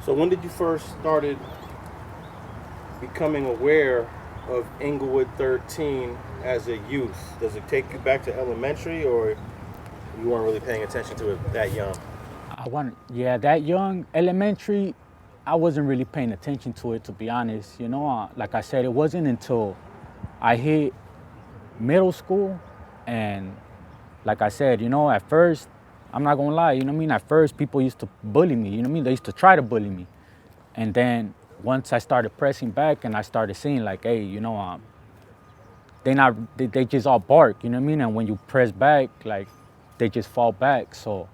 So when did you first started becoming aware of Inglewood 13 as a youth? Does it take you back to elementary, or you weren't really paying attention to it that young? Yeah, that young elementary, I wasn't really paying attention to it, to be honest. Like I said, it wasn't until I hit middle school, and like I said, at first, I'm not gonna lie, at first people used to bully me, they used to try to bully me. And then once I started pressing back and I started seeing like, hey, they just all bark, And when you press back, like they just fall back. So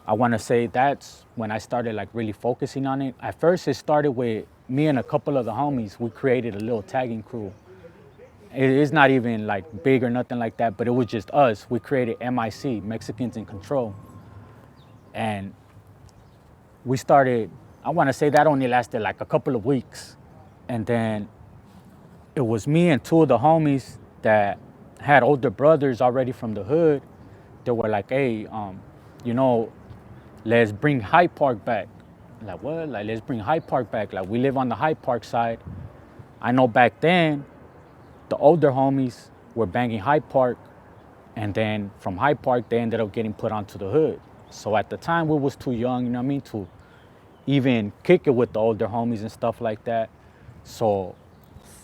I want to say that's when I started like really focusing on it. At first, it started with me and a couple of the homies. We created a little tagging crew. It's not even like big or nothing like that, but it was just us. We created MIC, Mexicans in Control, and we started. I want to say that only lasted like a couple of weeks, and then it was me and two of the homies that had older brothers already from the hood. They were like, hey, you know, let's bring Hyde Park back. Like, what? Like, let's bring Hyde Park back. Like, we live on the Hyde Park side. I know back then, the older homies were banging Hyde Park, and then from Hyde Park, they ended up getting put onto the hood. So at the time, we was too young, to even kick it with the older homies and stuff like that. So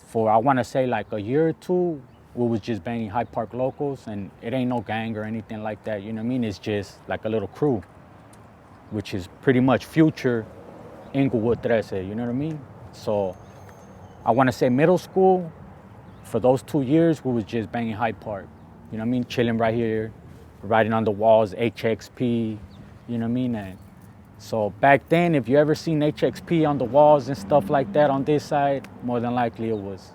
for, I want to say, like a year or two, we was just banging Hyde Park Locos, and it ain't no gang or anything like that, It's just like a little crew, which is pretty much future Inglewood 13, you know what I mean? So I want to say middle school, for those 2 years, we was just banging Hyde Park, Chilling right here, writing on the walls, HXP, And so back then, if you ever seen HXP on the walls and stuff like that on this side, more than likely it was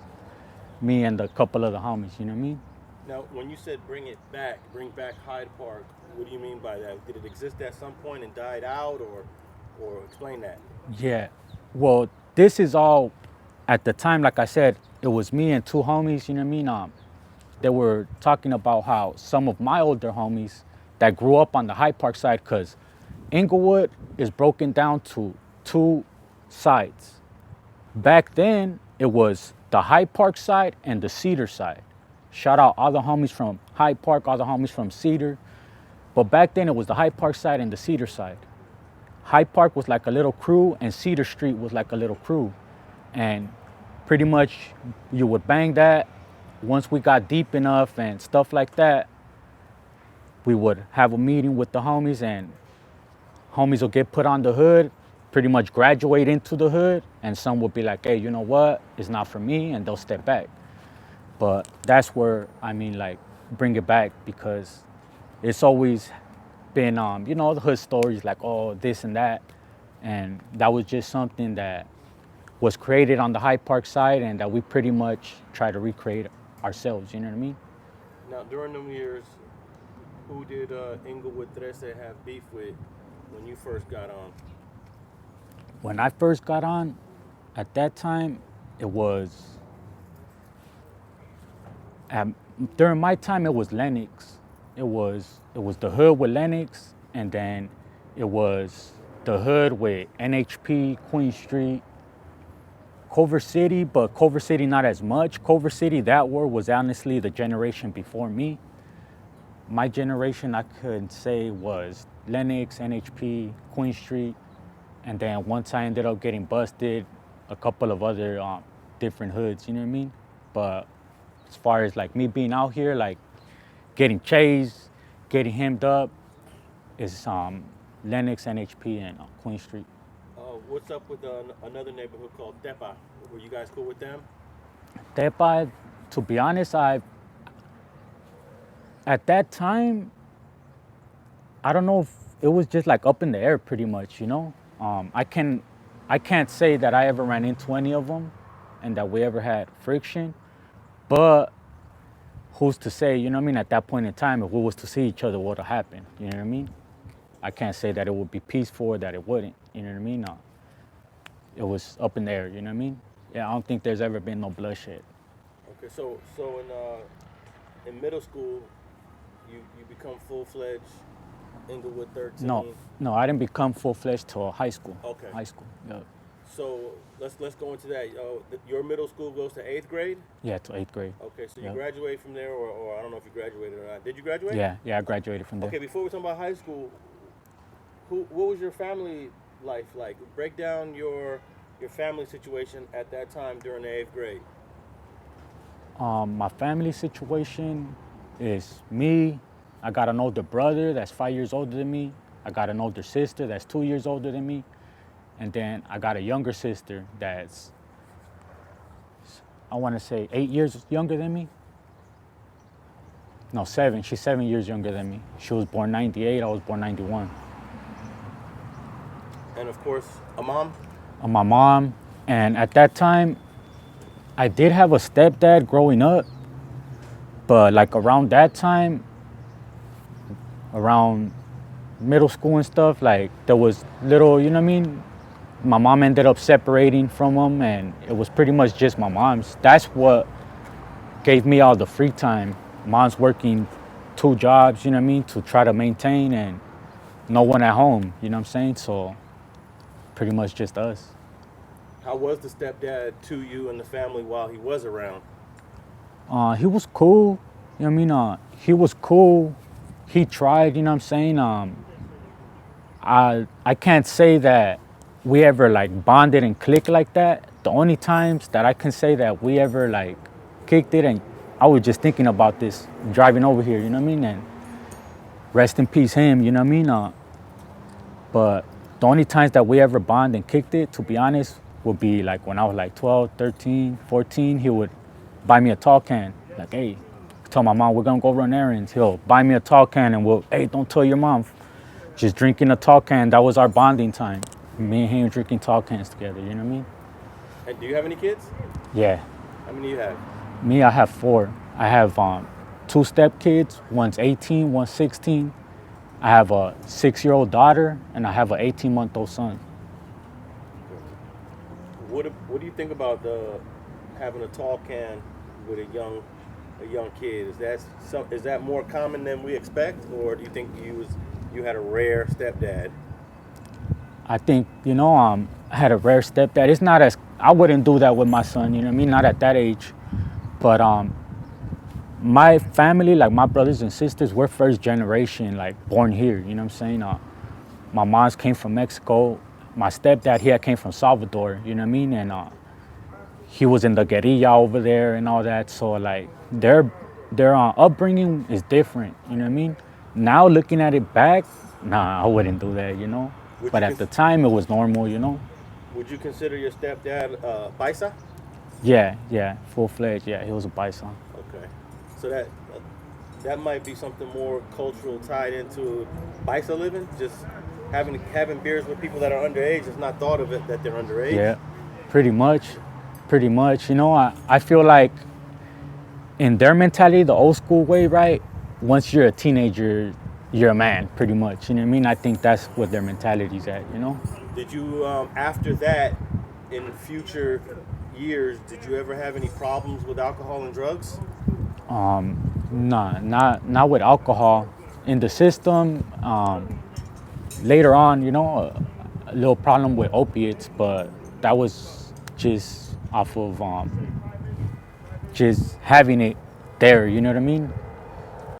me and a couple of the homies, you know what I mean? Now, when you said bring back Hyde Park, what do you mean by that? Did it exist at some point and died out, or explain that? Yeah. Well, this is all at the time, like I said, it was me and two homies, you know what I mean? They were talking about how some of my older homies that grew up on the Hyde Park side, because Inglewood is broken down to two sides. Back then, it was the Hyde Park side and the Cedar side. Shout out all the homies from Hyde Park, all the homies from Cedar. But back then, it was the Hyde Park side and the Cedar side. Hyde Park was like a little crew, and Cedar Street was like a little crew. And pretty much, you would bang that. Once we got deep enough and stuff like that, we would have a meeting with the homies, and homies will get put on the hood, pretty much graduate into the hood, and some will be like, hey, you know what? It's not for me, and they'll step back. But that's where, like, bring it back, because it's always been, the hood stories like, oh, this and that. And that was just something that was created on the Hyde Park side, and that we pretty much try to recreate ourselves, you know what I mean? Now, during them years, who did Inglewood 13 have beef with when you first got on? When I first got on, at that time, it was, um, during my time, it was Lennox. It was the hood with Lennox, and then it was the hood with NHP, Queen Street, Culver City, but Culver City not as much. Culver City, that word was honestly the generation before me. My generation, I could say, was Lennox, NHP, Queen Street, and then once I ended up getting busted, a couple of other different hoods, you know what I mean? But as far as like me being out here, like getting chased, getting hemmed up, is Lennox, NHP, and Queen Street. What's up with another neighborhood called Tepa? Were you guys cool with them? Tepa, to be honest, at that time, I don't know if it was just like up in the air pretty much. I can't say that I ever ran into any of them and that we ever had friction, but who's to say, you know what I mean, at that point in time, if we was to see each other, what would happen, you know what I mean? I can't say that it would be peaceful or that it wouldn't, you know what I mean? No, it was up in the air, you know what I mean? Yeah, I don't think there's ever been no bloodshed. Okay, so in middle school, you become full fledged Inglewood 13. No, I didn't become full-fledged till high school. Okay. High school, yeah. So let's go into that. Your middle school goes to 8th grade. Yeah, till 8th grade. Okay, so you Yep. graduate from there, or I don't know if you graduated or not. Did you graduate? Yeah, I graduated from there. Okay, before we talk about high school, what was your family life like? Break down your family situation at that time during the 8th grade. My family situation is me. I got an older brother that's 5 years older than me. I got an older sister that's 2 years older than me. And then I got a younger sister that's, I want to say 8 years younger than me. No, 7. She's 7 years younger than me. She was born 98, I was born 91. And of course, a mom? My mom, and at that time, I did have a stepdad growing up, but like around that time, around middle school and stuff, like there was little, you know what I mean? My mom ended up separating from him, and it was pretty much just my mom's. That's what gave me all the free time. Mom's working 2 jobs, you know what I mean, to try to maintain, and no one at home, you know what I'm saying? So pretty much just us. How was the stepdad to you and the family while he was around? He was cool, you know what I mean? He was cool. He tried, you know what I'm saying? I can't say that we ever like bonded and clicked like that. The only times that I can say that we ever like kicked it, and I was just thinking about this driving over here, you know what I mean? And rest in peace him, you know what I mean? But the only times that we ever bond and kicked it, to be honest, would be like when I was like 12, 13, 14, he would buy me a tall can. Like, hey, tell my mom we're gonna go run errands. He'll buy me a tall can and hey, don't tell your mom. Just drinking a tall can, that was our bonding time. Me and him drinking tall cans together, you know what I mean? And do you have any kids? Yeah. How many do you have? Me, I have 4. I have 2 stepkids, one's 18, one's 16. I have a 6-year-old daughter, and I have an 18-month-old son. What do you think about having a tall can with a young kid? Is that more common than we expect, or do you think you had a rare stepdad? I think, I had a rare stepdad. It's not as, I wouldn't do that with my son, you know what I mean? Not at that age. But my family, like my brothers and sisters, we're first generation, like born here, you know what I'm saying? My mom's came from Mexico. My stepdad here came from Salvador, you know what I mean? And he was in the guerrilla over there and all that. So like their upbringing is different, you know what I mean? Now looking at it back, nah, I wouldn't do that, you know? But at the time it was normal, you know? Would you consider your stepdad paisa? Yeah, full-fledged, yeah, he was a paisa. Okay, so that might be something more cultural tied into paisa living, just having beers with people that are underage. It's not thought of it that they're underage. Yeah, pretty much. You know, I feel like in their mentality, the old school way, right? Once you're a teenager, you're a man, pretty much. You know what I mean? I think that's what their mentality's at, you know? Did you, after that, in future years, did you ever have any problems with alcohol and drugs? Nah, not with alcohol. In the system, later on, you know, a little problem with opiates, but that was just off of just having it there, you know what I mean?